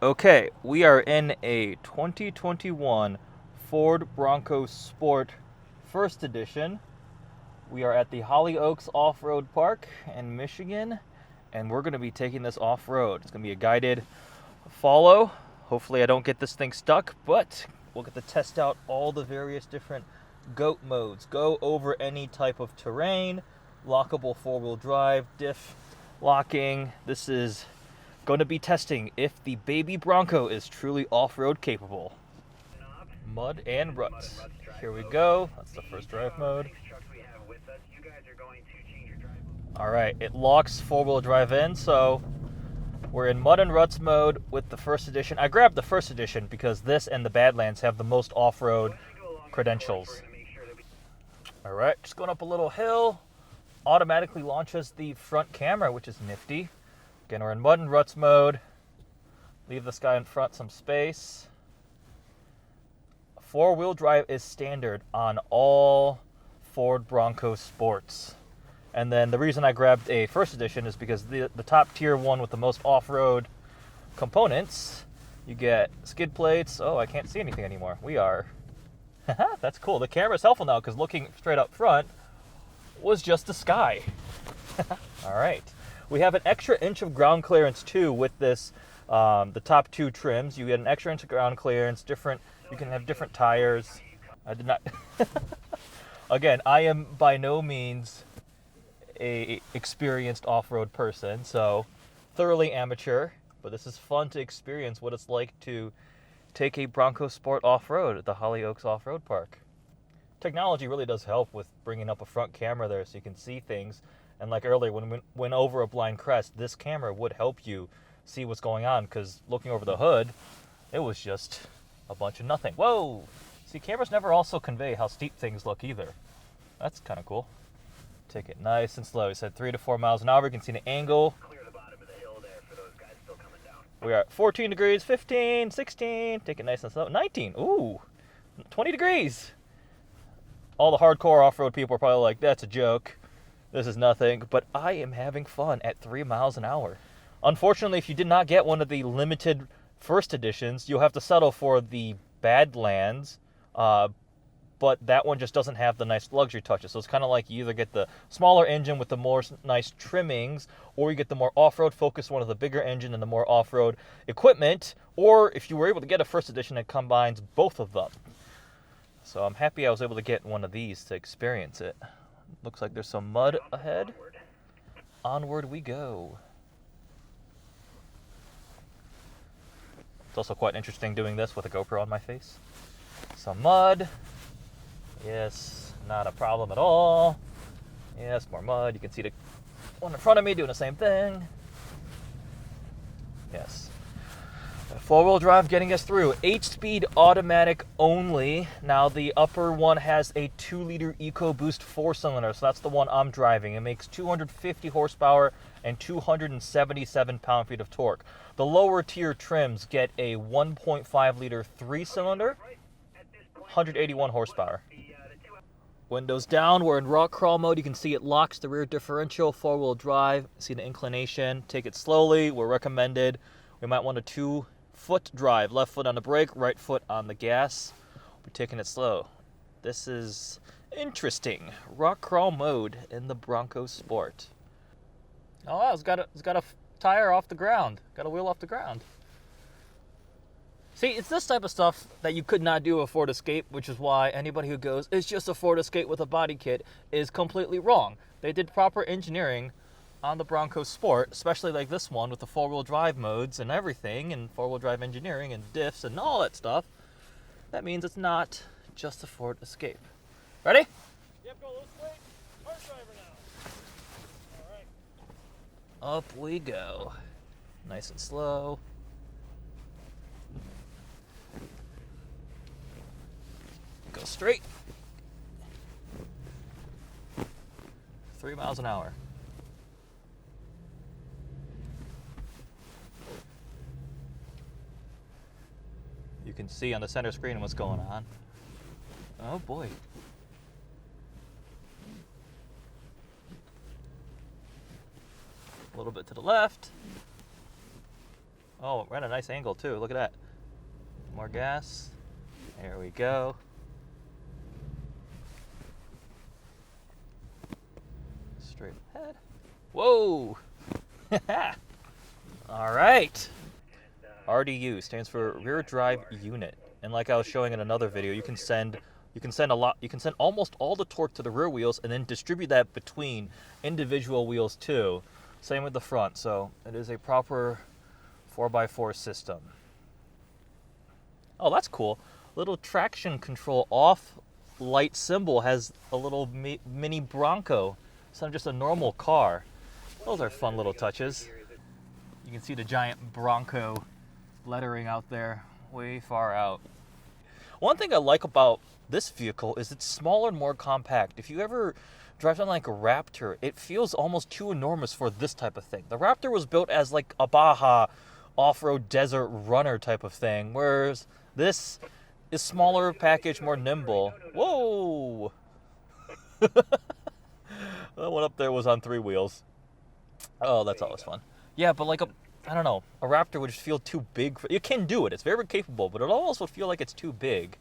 Okay, we are in a 2021 Ford Bronco Sport First Edition. We are at the Hollyoaks Off-Road Park in Michigan, and we're going to be taking this off-road. It's going to be a guided follow. Hopefully I don't get this thing stuck, but we'll get to test out all the various different GOAT modes. Go over any type of terrain, lockable four-wheel drive, diff locking. This is going to be testing if the baby Bronco is truly off-road capable. Mud and ruts. Here we go. That's the first drive mode. Alright, it locks four-wheel drive in, so we're in mud and ruts mode with the first edition. I grabbed the first edition because this and the Badlands have the most off-road credentials. Alright, just going up a little hill. Automatically launches the front camera, which is nifty. Again, we're in mud and ruts mode. Leave this guy in front some space. Four-wheel drive is standard on all Ford Bronco Sports. And then the reason I grabbed a first edition is because the top tier one with the most off-road components, you get skid plates. Oh, I can't see anything anymore. We are. That's cool. The camera's helpful now because looking straight up front was just the sky. All right. We have an extra inch of ground clearance too with this, the top two trims. You get an extra inch of ground clearance, different. You can have different tires. I did not. Again, I am by no means a experienced off-road person, so thoroughly amateur, but this is fun to experience what it's like to take a Bronco Sport off-road at the Hollyoaks Off-Road Park. Technology really does help with bringing up a front camera there so you can see things. And like earlier, when we went over a blind crest, this camera would help you see what's going on, because looking over the hood, it was just a bunch of nothing. Whoa! See, cameras never also convey how steep things look either. That's kind of cool. Take it nice and slow. We said 3 to 4 miles an hour. You can see the angle. Clear the bottom of the hill there for those guys still coming down. We are at 14 degrees, 15, 16. Take it nice and slow. 19. Ooh, 20 degrees. All the hardcore off-road people are probably like, that's a joke. This is nothing. But I am having fun at 3 miles an hour. Unfortunately, if you did not get one of the limited first editions, you'll have to settle for the Badlands. But that one just doesn't have the nice luxury touches. So it's kind of like you either get the smaller engine with the more nice trimmings, or you get the more off-road focused one with the bigger engine and the more off-road equipment, or if you were able to get a first edition that combines both of them. So I'm happy I was able to get one of these to experience it. Looks like there's some mud ahead. Onward we go. It's also quite interesting doing this with a GoPro on my face. Some mud. Yes, not a problem at all. Yes, more mud. You can see the one in front of me doing the same thing. Yes. Four-wheel drive getting us through. 8-speed automatic only. Now the upper one has a 2-liter EcoBoost 4-cylinder, so that's the one I'm driving. It makes 250 horsepower and 277 pound-feet of torque. The lower tier trims get a 1.5-liter 3-cylinder, 181 horsepower. Windows down, we're in rock crawl mode. You can see it locks the rear differential, four-wheel drive. See the inclination. Take it slowly. We're recommended. We might want a 2-foot drive. Left foot on the brake, right foot on the gas. We're taking it slow. This is interesting. Rock crawl mode in the Bronco Sport. Oh, it's got a tire off the ground. Got a wheel off the ground. See, it's this type of stuff that you could not do with a Ford Escape, which is why anybody who goes, it's just a Ford Escape with a body kit, is completely wrong. They did proper engineering on the Bronco Sport, especially like this one with the four-wheel drive modes and everything, and four-wheel drive engineering and diffs and all that stuff. That means it's not just a Ford Escape. Ready? Yep, go a little straight. Hard driver now. All right. Up we go. Nice and slow. Go straight. 3 miles an hour. You can see on the center screen what's going on. Oh boy. A little bit to the left. Oh, we're at a nice angle too. Look at that. More gas. There we go. Straight ahead. Whoa! All right. RDU stands for rear drive unit. And like I was showing in another video, you can send almost all the torque to the rear wheels and then distribute that between individual wheels too. Same with the front. So it is a proper 4x4 system. Oh, that's cool. Little traction control off light symbol has a little mini Bronco. It's not just a normal car. Those are fun little touches. You can see the giant Bronco lettering out there, way far out. One thing I like about this vehicle is it's smaller and more compact. If you ever drive something like a Raptor, it feels almost too enormous for this type of thing. The Raptor was built as like a Baja off-road desert runner type of thing, whereas this is smaller package, more nimble. Whoa! That one up there was on 3 wheels. Oh, that's always fun. Yeah, but like I don't know, a Raptor would just feel too big. It can do it. It's very capable, but it almost would feel like it's too big.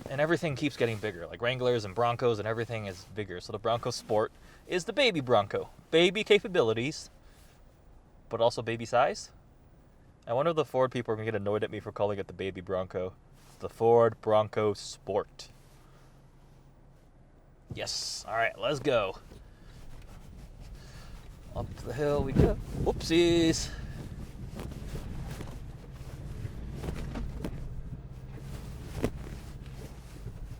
And everything keeps getting bigger. Like Wranglers and Broncos and everything is bigger. So the Bronco Sport is the baby Bronco. Baby capabilities, but also baby size. I wonder if the Ford people are going to get annoyed at me for calling it the baby Bronco. The Ford Bronco Sport. Yes. All right, let's go. Up the hill we go. Whoopsies.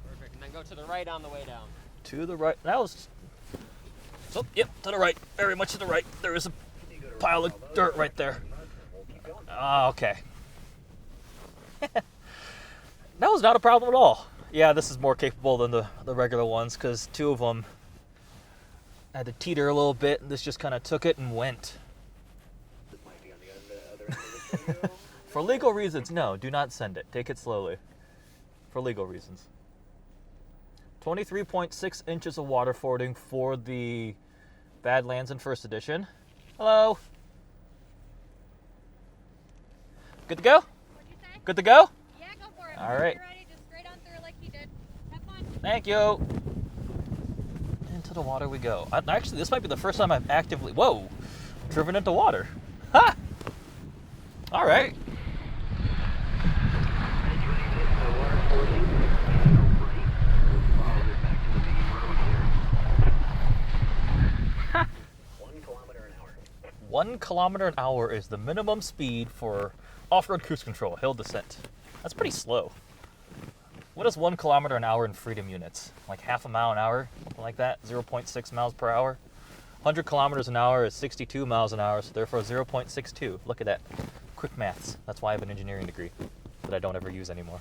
Perfect. And then go to the right on the way down. To the right. That was... Oh, yep, to the right. Very much to the right. There is a pile of dirt right there. Ah, okay. That was not a problem at all. Yeah, this is more capable than the regular ones because 2 of them had to teeter a little bit, and this just kind of took it and went. Might be on the other end of the video. For legal reasons, no, do not send it. Take it slowly. For legal reasons. 23.6 inches of water fording for the Badlands in first edition. Hello. Good to go? What'd you say? Good to go? Yeah, go for it. All right. You're ready, just straight on through like he did. Have fun. Thank you. Into the water we go. Actually, this might be the first time I've actively, driven into water. Ha! All right. Ha! 1 kilometer an hour. 1 kilometer an hour is the minimum speed for off-road cruise control, hill descent. That's pretty slow. What is 1 kilometer an hour in freedom units? Like half a mile an hour, something like that? 0.6 miles per hour? 100 kilometers an hour is 62 miles an hour, so therefore 0.62. Look at that. Quick maths. That's why I have an engineering degree that I don't ever use anymore.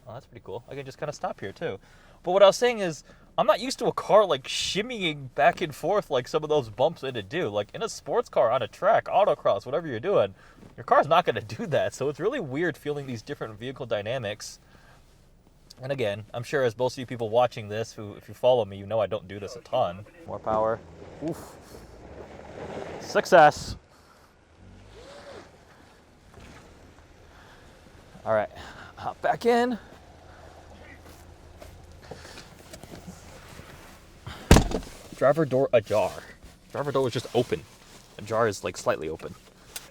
Oh, that's pretty cool. I can just kind of stop here too. But what I was saying is, I'm not used to a car like shimmying back and forth like some of those bumps in it do. Like in a sports car on a track, autocross, whatever you're doing, your car's not going to do that. So it's really weird feeling these different vehicle dynamics. And again, I'm sure as most of you people watching this, who, if you follow me, you know I don't do this a ton. More power. Oof. Success. All right, hop back in. Driver door ajar. Driver door was just open. Ajar is like slightly open.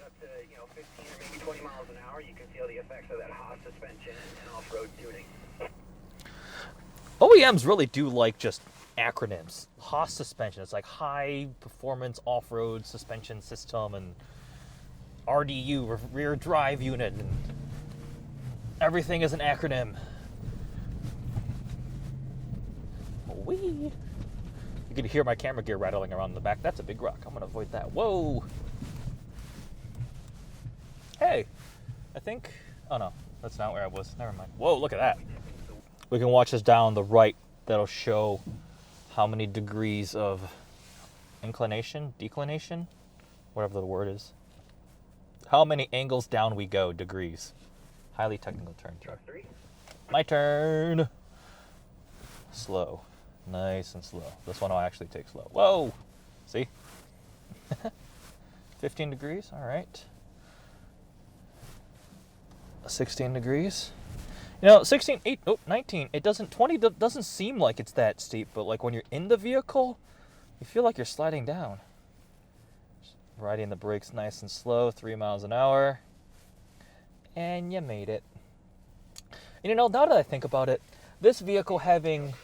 Up to 15 or maybe 20 miles an hour, you can feel the effects of that Haas suspension and off-road tuning. OEMs really do like just acronyms. Haas suspension. It's like high performance off-road suspension system, and RDU, rear drive unit, and everything is an acronym. Wee. You can hear my camera gear rattling around in the back. That's a big rock. I'm gonna avoid that. Whoa. Hey, I think, oh no, that's not where I was. Never mind. Whoa, look at that. We can watch this down the right. That'll show how many degrees of inclination, declination, whatever the word is. How many angles down we go, degrees. Highly technical term. My turn. Slow. Nice and slow. This one I'll actually take slow. Whoa! See? 15 degrees, all right. 16 degrees. You know, 16, 8, oh, 19. It doesn't, 20 doesn't seem like it's that steep, but like when you're in the vehicle, you feel like you're sliding down. Just riding the brakes nice and slow, 3 miles an hour. And you made it. And you know, now that I think about it, this vehicle having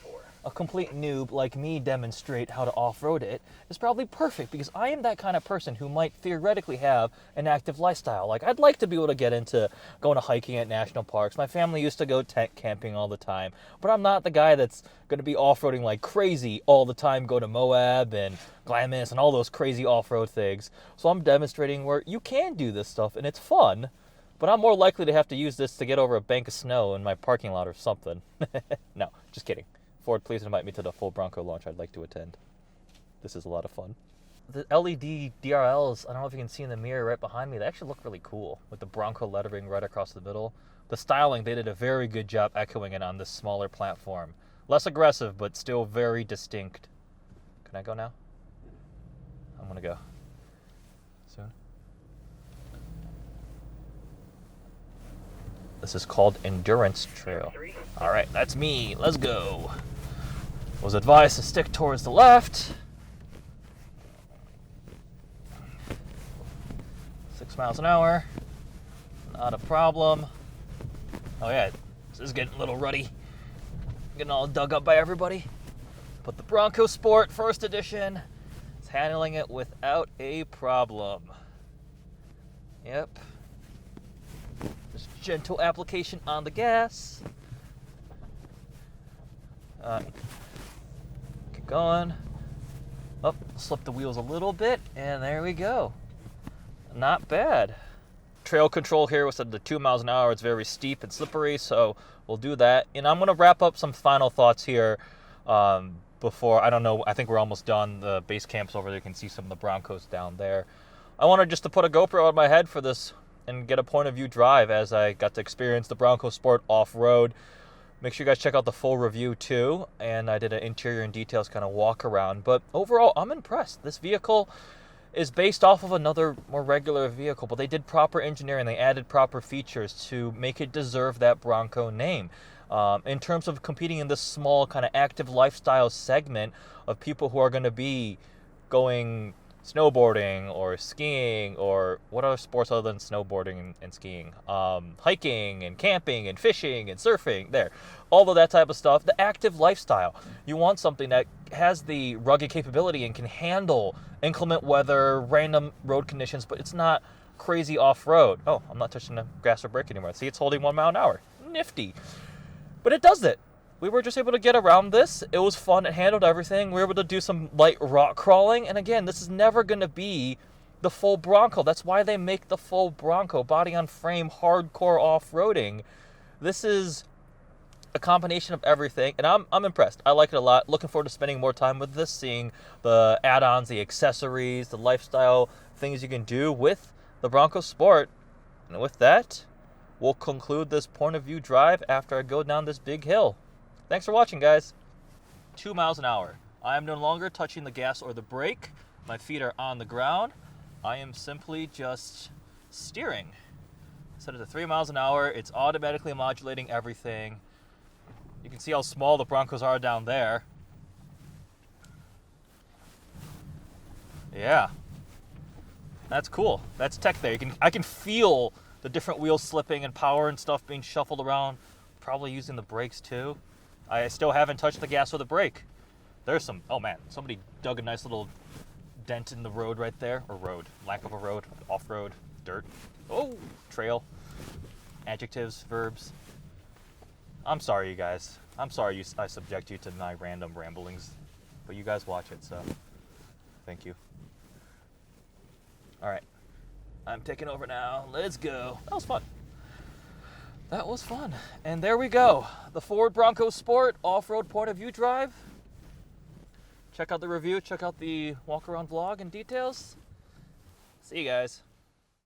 a complete noob like me demonstrate how to off-road it is probably perfect, because I am that kind of person who might theoretically have an active lifestyle. Like, I'd like to be able to get into going to hiking at national parks. My family used to go tent camping all the time, but I'm not the guy that's going to be off-roading like crazy all the time, go to Moab and Glamis and all those crazy off-road things. So I'm demonstrating where you can do this stuff and it's fun, but I'm more likely to have to use this to get over a bank of snow in my parking lot or something. No, just kidding. Ford, please invite me to the Ford Bronco launch. I'd like to attend. This is a lot of fun. The LED DRLs, I don't know if you can see in the mirror right behind me, they actually look really cool with the Bronco lettering right across the middle. The styling, they did a very good job echoing it on this smaller platform. Less aggressive, but still very distinct. Can I go now? I'm going to go. Soon. This is called Endurance Trail. All right, that's me. Let's go. Was advised to stick towards the left. 6 miles an hour. Not a problem. Oh yeah, this is getting a little ruddy. Getting all dug up by everybody. But the Bronco Sport first edition is handling it without a problem. Yep. Just gentle application on the gas. Keep going. Up, slip the wheels a little bit, and there we go. Not bad. Trail control here was at the 2 miles an hour. It's very steep and slippery, so we'll do that. And I'm going to wrap up some final thoughts here before, I don't know, I think we're almost done. The base camp's over there. You can see some of the Broncos down there. I wanted just to put a GoPro on my head for this and get a point of view drive as I got to experience the Bronco Sport off-road. Make sure you guys check out the full review too, and I did an interior and details kind of walk around. But overall, I'm impressed. This vehicle is based off of another more regular vehicle, but they did proper engineering. They added proper features to make it deserve that Bronco name. In terms of competing in this small kind of active lifestyle segment of people who are going to be going snowboarding or skiing, or what other sports other than snowboarding and skiing, hiking and camping and fishing and surfing, there, all of that type of stuff. The active lifestyle, you want something that has the rugged capability and can handle inclement weather, random road conditions, but it's not crazy off-road. Oh, I'm not touching the gas or brake anymore. See, it's holding 1 mile an hour. Nifty. But it does it. We were just able to get around this. It was fun. It handled everything. We were able to do some light rock crawling. And again, this is never going to be the full Bronco. That's why they make the full Bronco. Body on frame, hardcore off-roading. This is a combination of everything. And I'm impressed. I like it a lot. Looking forward to spending more time with this, seeing the add-ons, the accessories, the lifestyle things you can do with the Bronco Sport. And with that, we'll conclude this point of view drive after I go down this big hill. Thanks for watching, guys. 2 miles an hour. I am no longer touching the gas or the brake. My feet are on the ground. I am simply just steering. Set it to 3 miles an hour. It's automatically modulating everything. You can see how small the Broncos are down there. Yeah. That's cool. That's tech there. I can feel the different wheels slipping and power and stuff being shuffled around. Probably using the brakes too. I still haven't touched the gas or the brake. There's some, oh man, somebody dug a nice little dent in the road right there. Or road, lack of a road, off-road, dirt. Oh, trail. Adjectives, verbs. I'm sorry, you guys. I'm sorry I subject you to my random ramblings. But you guys watch it, so thank you. All right. I'm taking over now. Let's go. That was fun. That was fun. And there we go. The Ford Bronco Sport off-road point of view drive. Check out the review. Check out the walk-around vlog and details. See you guys.